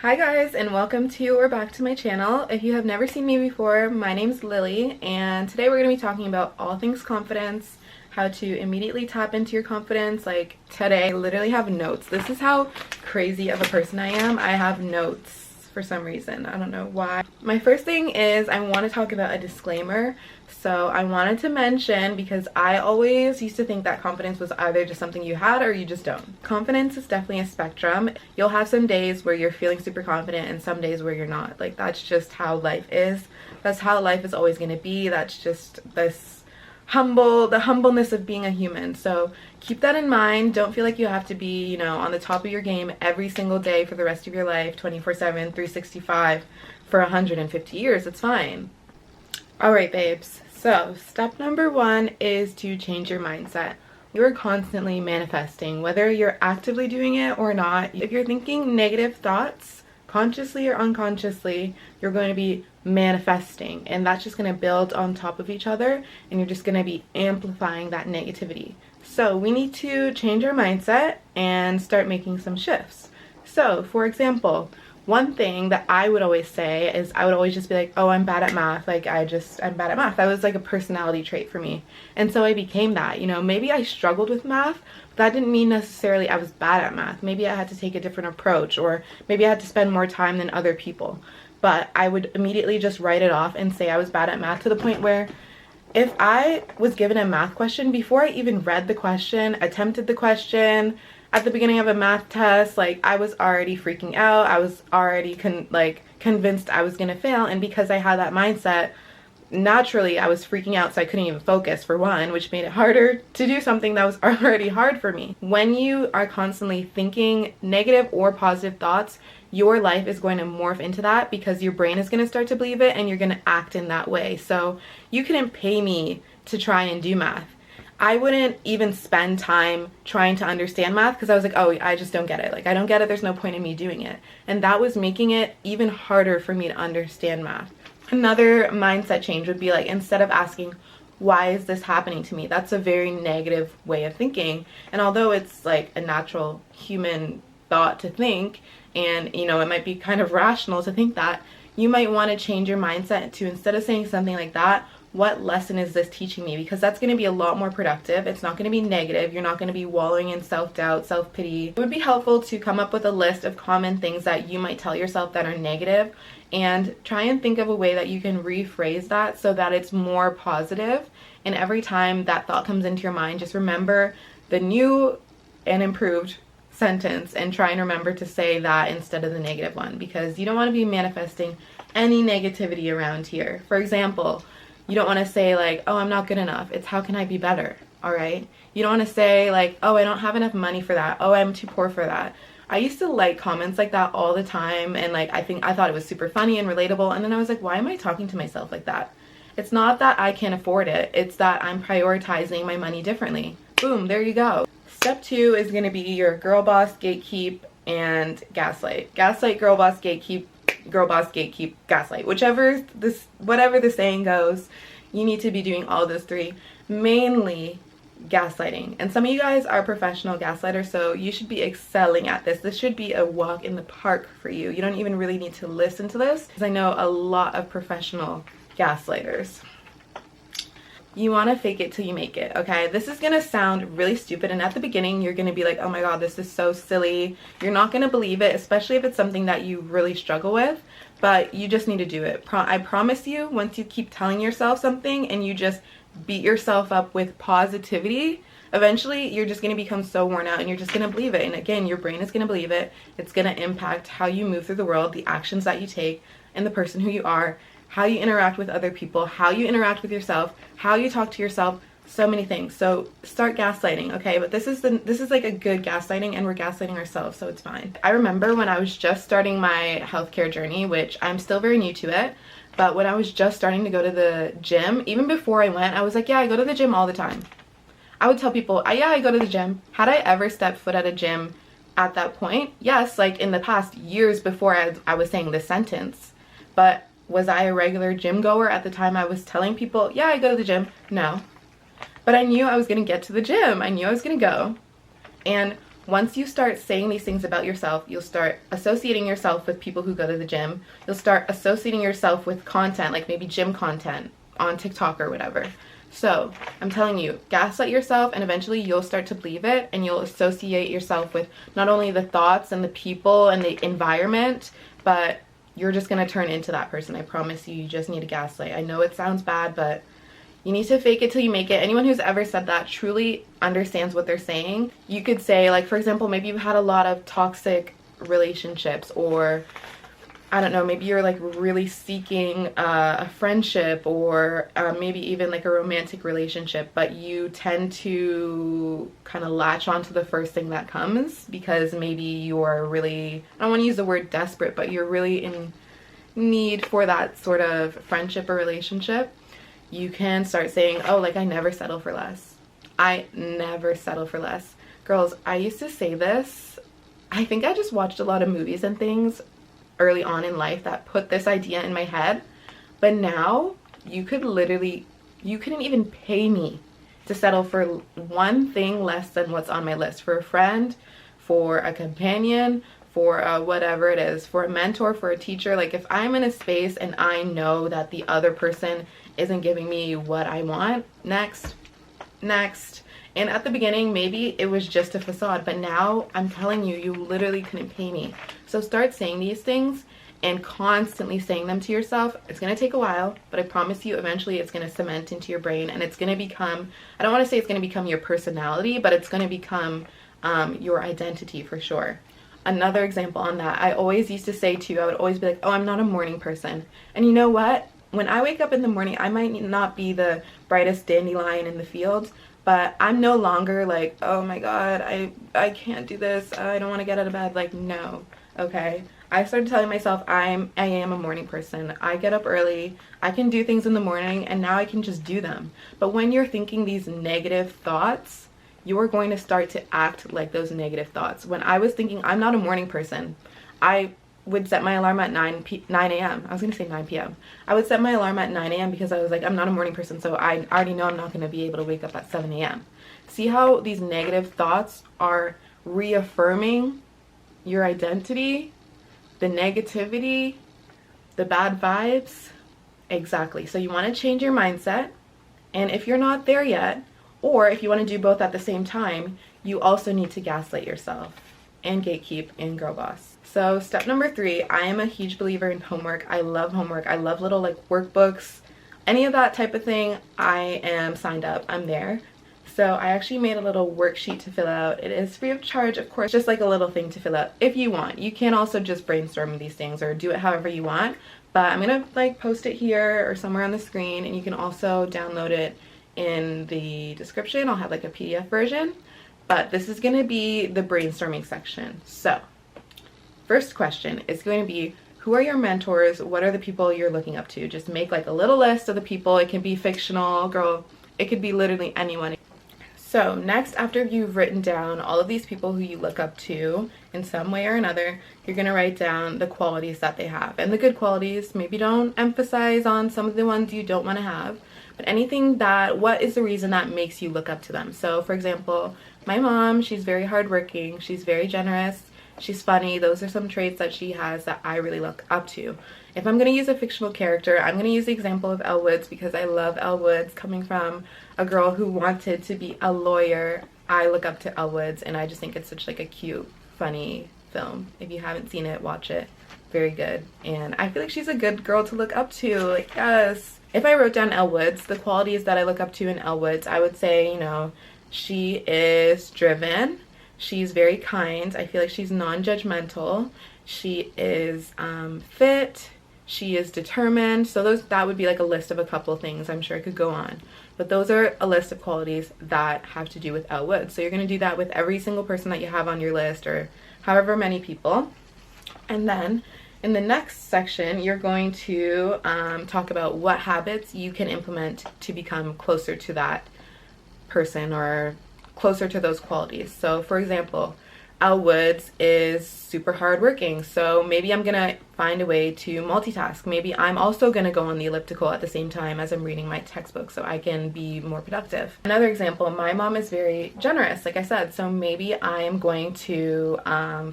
Hi guys, and welcome to or back to my channel. If you have never seen me before, my name's Lily, and today we're going to be talking about all things confidence, how to immediately tap into your confidence. Like today, I literally have notes. This is how crazy of a person I am. I have notes for some reason. I don't know why. My first thing is I want to talk about a disclaimer. So I wanted to mention, because I always used to think that confidence was either just something you had or you just don't. Confidence is definitely a spectrum. You'll have some days where you're feeling super confident and some days where you're not. Like, that's just how life is. That's how life is always going to be. That's just the humbleness of being a human. So keep that in mind. Don't feel like you have to be, you know, on the top of your game every single day for the rest of your life, 24/7, 365 for 150 years. It's fine. All right, babes. So step number one is to change your mindset. You're constantly manifesting, whether you're actively doing it or not. If you're thinking negative thoughts, consciously or unconsciously, you're going to be manifesting, and that's just going to build on top of each other, and you're just going to be amplifying that negativity. So we need to change our mindset and start making some shifts. So for example, one thing that I would always say is I would always just be like, oh, I'm bad at math. Like, I'm bad at math. That was like a personality trait for me. And so I became that. You know, maybe I struggled with math, but that didn't mean necessarily I was bad at math. Maybe I had to take a different approach, or maybe I had to spend more time than other people. But I would immediately just write it off and say I was bad at math, to the point where if I was given a math question, before I even read the question, attempted the question, at the beginning of a math test, like, I was already freaking out. I was already convinced I was gonna fail, and because I had that mindset, naturally I was freaking out, so I couldn't even focus, for one, which made it harder to do something that was already hard for me. When you are constantly thinking negative or positive thoughts, your life is going to morph into that, because your brain is going to start to believe it and you're going to act in that way. So you couldn't pay me to try and do math. I wouldn't even spend time trying to understand math, because I was like, oh, I just don't get it. Like, I don't get it. There's no point in me doing it. And that was making it even harder for me to understand math. Another mindset change would be, like, instead of asking, why is this happening to me? That's a very negative way of thinking. And although it's like a natural human thought to think, and, you know, it might be kind of rational to think that, you might want to change your mindset to, instead of saying something like that, what lesson is this teaching me? Because that's going to be a lot more productive. It's not going to be negative. You're not going to be wallowing in self-doubt, self-pity. It would be helpful to come up with a list of common things that you might tell yourself that are negative, and try and think of a way that you can rephrase that so that it's more positive. And every time that thought comes into your mind, just remember the new and improved sentence and try and remember to say that instead of the negative one, because you don't want to be manifesting any negativity around here. For example, you don't want to say, like, oh, I'm not good enough. It's, how can I be better? All right. You don't want to say, like, oh, I don't have enough money for that. Oh, I'm too poor for that. I used to like comments like that all the time, and like, I thought it was super funny and relatable, and then I was like, why am I talking to myself like that? It's not that I can't afford it. It's that I'm prioritizing my money differently. Boom, there you go. Step two is going to be your girl boss, gatekeep, and gaslight. Gaslight, girl boss, gatekeep, girl boss, gatekeep, gaslight. Whatever the saying goes, you need to be doing all those three. Mainly gaslighting. And some of you guys are professional gaslighters, so you should be excelling at this. This should be a walk in the park for you. You don't even really need to listen to this, because I know a lot of professional gaslighters. You want to fake it till you make it, okay? This is going to sound really stupid, and at the beginning you're going to be like, oh my god, this is so silly. You're not going to believe it, especially if it's something that you really struggle with, but you just need to do it. I promise you, once you keep telling yourself something and you just beat yourself up with positivity, eventually you're just going to become so worn out and you're just going to believe it. And again, your brain is going to believe it. It's going to impact how you move through the world, the actions that you take, and the person who you are, how you interact with other people, how you interact with yourself, how you talk to yourself, so many things. So start gaslighting, okay? But this is like a good gaslighting, and we're gaslighting ourselves, so it's fine. I remember when I was just starting my healthcare journey, which I'm still very new to it, but when I was just starting to go to the gym, even before I went, I was like, yeah, I go to the gym all the time. I would tell people, yeah, I go to the gym. Had I ever stepped foot at a gym at that point? Yes, like in the past years before I was saying this sentence. But was I a regular gym goer at the time I was telling people, yeah, I go to the gym? No. But I knew I was going to get to the gym. I knew I was going to go. And once you start saying these things about yourself, you'll start associating yourself with people who go to the gym. You'll start associating yourself with content, like maybe gym content on TikTok or whatever. So I'm telling you, gaslight yourself, and eventually you'll start to believe it, and you'll associate yourself with not only the thoughts and the people and the environment, but you're just going to turn into that person. I promise you. You just need to gaslight. I know it sounds bad, but you need to fake it till you make it. Anyone who's ever said that truly understands what they're saying. You could say, like, for example, maybe you've had a lot of toxic relationships, or I don't know, maybe you're like really seeking a friendship, or maybe even like a romantic relationship, but you tend to kind of latch onto the first thing that comes because maybe you're really, I don't want to use the word desperate, but you're really in need for that sort of friendship or relationship. You can start saying, oh, like, I never settle for less. I never settle for less. Girls, I used to say this. I think I just watched a lot of movies and things early on in life that put this idea in my head. But now, you couldn't even pay me to settle for one thing less than what's on my list. For a friend, for a companion, for whatever it is, for a mentor, for a teacher. Like, if I'm in a space and I know that the other person isn't giving me what I want, next. And at the beginning, maybe it was just a facade, but now I'm telling you, you literally couldn't pay me. So start saying these things and constantly saying them to yourself. It's going to take a while, but I promise you, eventually it's going to cement into your brain, and it's going to become, I don't want to say it's going to become your personality, but it's going to become your identity for sure. Another example on that, I always used to say too, I would always be like, oh, I'm not a morning person. And you know what? When I wake up in the morning, I might not be the brightest dandelion in the field, but I'm no longer like, oh my God, I can't do this. I don't want to get out of bed. Like, no, okay? I started telling myself I am a morning person. I get up early. I can do things in the morning, and now I can just do them. But when you're thinking these negative thoughts, you're going to start to act like those negative thoughts. When I was thinking I'm not a morning person, I would set my alarm at 9 a.m. I was going to say 9 p.m. I would set my alarm at 9 a.m. because I was like, I'm not a morning person, so I already know I'm not going to be able to wake up at 7 a.m. See how these negative thoughts are reaffirming your identity, the negativity, the bad vibes? Exactly. So you want to change your mindset, and if you're not there yet, or if you want to do both at the same time, you also need to gaslight yourself and gatekeep and girl boss. So step number 3, I am a huge believer in homework. I love homework. I love little like workbooks, any of that type of thing. I am signed up. I'm there. So I actually made a little worksheet to fill out. It is free of charge, of course, just like a little thing to fill out if you want. You can also just brainstorm these things or do it however you want. But I'm going to like post it here or somewhere on the screen, and you can also download it in the description. I'll have like a PDF version, but this is going to be the brainstorming section. So first question is going to be, who are your mentors? What are the people you're looking up to? Just make like a little list of the people. It can be fictional, girl. It could be literally anyone. So next, after you've written down all of these people who you look up to in some way or another, you're going to write down the qualities that they have. And the good qualities, maybe don't emphasize on some of the ones you don't want to have, but anything that, what is the reason that makes you look up to them? So for example, my mom, she's very hardworking, she's very generous, she's funny. Those are some traits that she has that I really look up to. If I'm going to use a fictional character, I'm going to use the example of Elle Woods because I love Elle Woods. Coming from a girl who wanted to be a lawyer, I look up to Elle Woods, and I just think it's such like a cute, funny film. If you haven't seen it, watch it. Very good. And I feel like she's a good girl to look up to. Like, yes. If I wrote down Elle Woods, the qualities that I look up to in Elle Woods, I would say, you know, she is driven. She's very kind. I feel like she's non-judgmental. She is fit. She is determined. So that would be like a list of a couple things. I'm sure I could go on. But those are a list of qualities that have to do with Elle Woods. So you're going to do that with every single person that you have on your list, or however many people. And then in the next section, you're going to talk about what habits you can implement to become closer to that person or closer to those qualities. So for example, Elle Woods is super hardworking, so maybe I'm gonna find a way to multitask. Maybe I'm also gonna go on the elliptical at the same time as I'm reading my textbook so I can be more productive. Another example, my mom is very generous, like I said, so maybe I am going to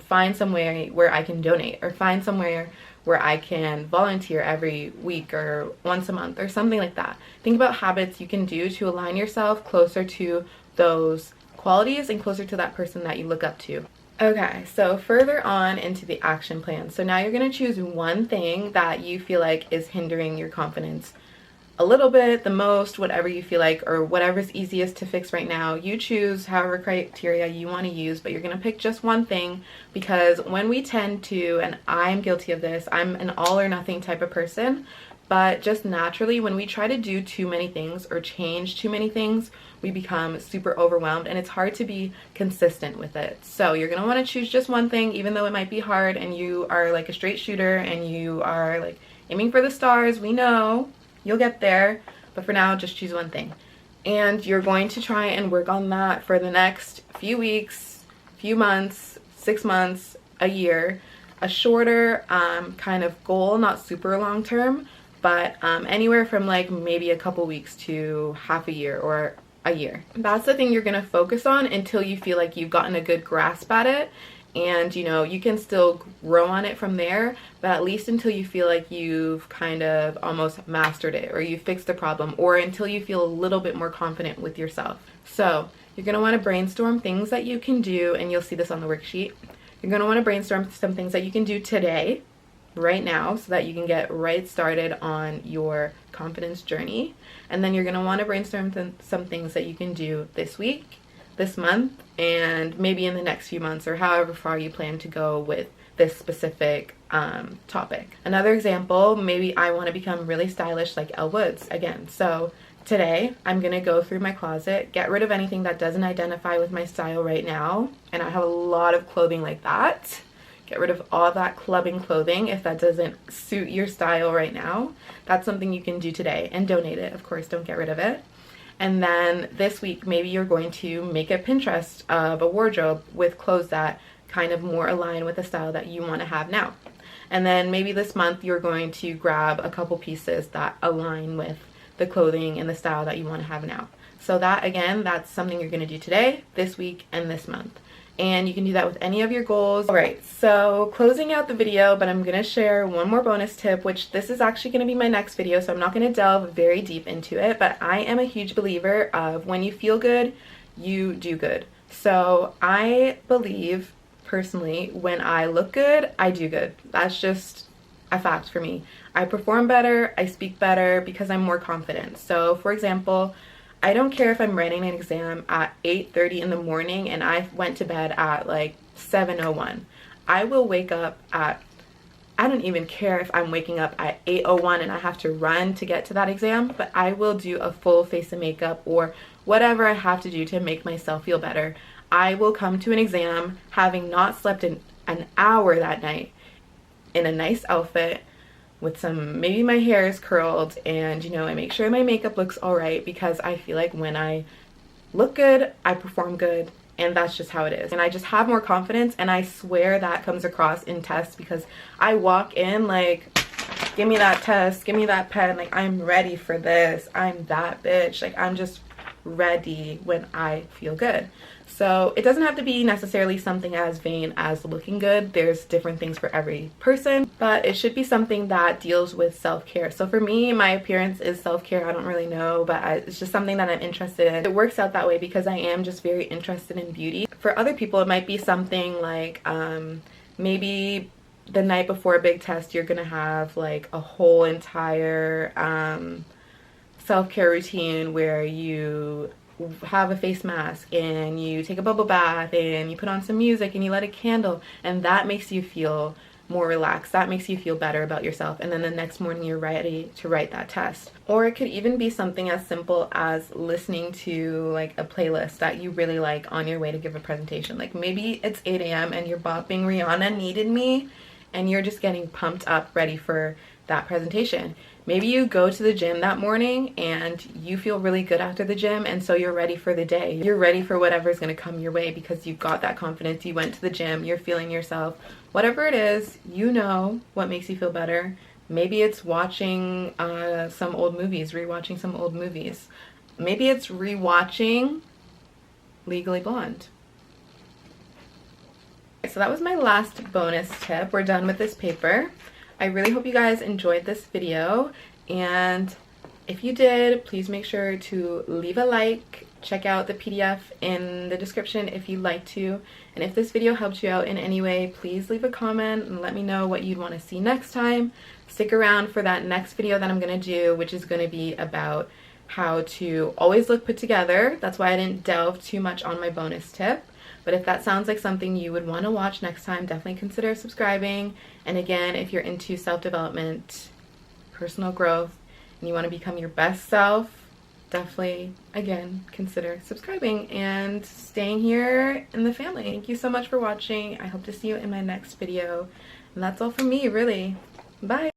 find somewhere where I can donate, or find somewhere where I can volunteer every week or once a month or something like that. Think about habits you can do to align yourself closer to those qualities and closer to that person that you look up to. Okay, so further on into the action plan. So now you're going to choose one thing that you feel like is hindering your confidence a little bit, the most, whatever you feel like, or whatever's easiest to fix right now. You choose however criteria you want to use, but you're going to pick just one thing, because when we tend to, and I'm guilty of this, I'm an all or nothing type of person, but just naturally when we try to do too many things or change too many things, we become super overwhelmed and it's hard to be consistent with it. So you're going to want to choose just one thing, even though it might be hard and you are like a straight shooter and you are like aiming for the stars. We know you'll get there, but for now just choose one thing. And you're going to try and work on that for the next few weeks, few months, 6 months, a year. A shorter kind of goal, not super long term, but anywhere from like maybe a couple weeks to half a year or a year. That's the thing you're going to focus on until you feel like you've gotten a good grasp at it, and you know you can still grow on it from there, but at least until you feel like you've kind of almost mastered it, or you fixed the problem, or until you feel a little bit more confident with yourself. So you're going to want to brainstorm things that you can do, and you'll see this on the worksheet. You're going to want to brainstorm some things that you can do today, right now, so that you can get right started on your confidence journey. And then you're going to want to brainstorm some things that you can do this week, this month, and maybe in the next few months, or however far you plan to go with this specific topic. Another example, maybe I want to become really stylish like Elle Woods again. So today I'm going to go through my closet, get rid of anything that doesn't identify with my style right now, and I have a lot of clothing like that. Get rid of all that clubbing clothing if that doesn't suit your style right now. That's something you can do today, and donate it, of course, don't get rid of it. And then this week, maybe you're going to make a Pinterest of a wardrobe with clothes that kind of more align with the style that you want to have now. And then maybe this month you're going to grab a couple pieces that align with the clothing and the style that you want to have now. So that, again, that's something you're going to do today, this week, and this month. And you can do that with any of your goals. Alright, so closing out the video, but I'm going to share one more bonus tip, which this is actually going to be my next video, so I'm not going to delve very deep into it, but I am a huge believer of when you feel good, you do good. So I believe, personally, when I look good, I do good. That's just a fact for me. I perform better, I speak better because I'm more confident. So for example, I don't care if I'm writing an exam at 8:30 in the morning and I went to bed at like 7:01. I will wake up at, I don't even care if I'm waking up at 8:01 and I have to run to get to that exam, but I will do a full face of makeup or whatever I have to do to make myself feel better. I will come to an exam having not slept in an hour that night, in a nice outfit, with some, maybe my hair is curled, and you know, I make sure my makeup looks alright, because I feel like when I look good, I perform good, and that's just how it is. And I just have more confidence, and I swear that comes across in tests, because I walk in like, give me that test, give me that pen, like I'm ready for this, I'm that bitch, like I'm just ready when I feel good. So it doesn't have to be necessarily something as vain as looking good. There's different things for every person, but it should be something that deals with self-care. So for me, my appearance is self-care. I don't really know, but it's just something that I'm interested in. It works out that way because I am just very interested in beauty. For other people, it might be something like maybe the night before a big test, you're gonna have like a whole entire self-care routine where you have a face mask and you take a bubble bath and you put on some music and you light a candle, and that makes you feel more relaxed. That makes you feel better about yourself, and then the next morning you're ready to write that test. Or it could even be something as simple as listening to like a playlist that you really like on your way to give a presentation. Like maybe it's 8 a.m. and you're bopping Rihanna Needed Me and you're just getting pumped up ready for that presentation. Maybe you go to the gym that morning and you feel really good after the gym, and so you're ready for the day. You're ready for whatever's going to come your way because you've got that confidence. You went to the gym, you're feeling yourself. Whatever it is, you know what makes you feel better. Maybe it's watching some old movies, rewatching some old movies. Maybe it's rewatching Legally Blonde. So that was my last bonus tip. We're done with this paper. I really hope you guys enjoyed this video, and if you did, please make sure to leave a like. Check out the PDF in the description if you'd like to, and if this video helped you out in any way, please leave a comment and let me know what you'd want to see next time. Stick around for that next video that I'm going to do, which is going to be about how to always look put together. That's why I didn't delve too much on my bonus tip. But if that sounds like something you would want to watch next time, definitely consider subscribing. And again, if you're into self-development, personal growth, and you want to become your best self, definitely, again, consider subscribing and staying here in the family. Thank you so much for watching. I hope to see you in my next video. And that's all from me, really. Bye!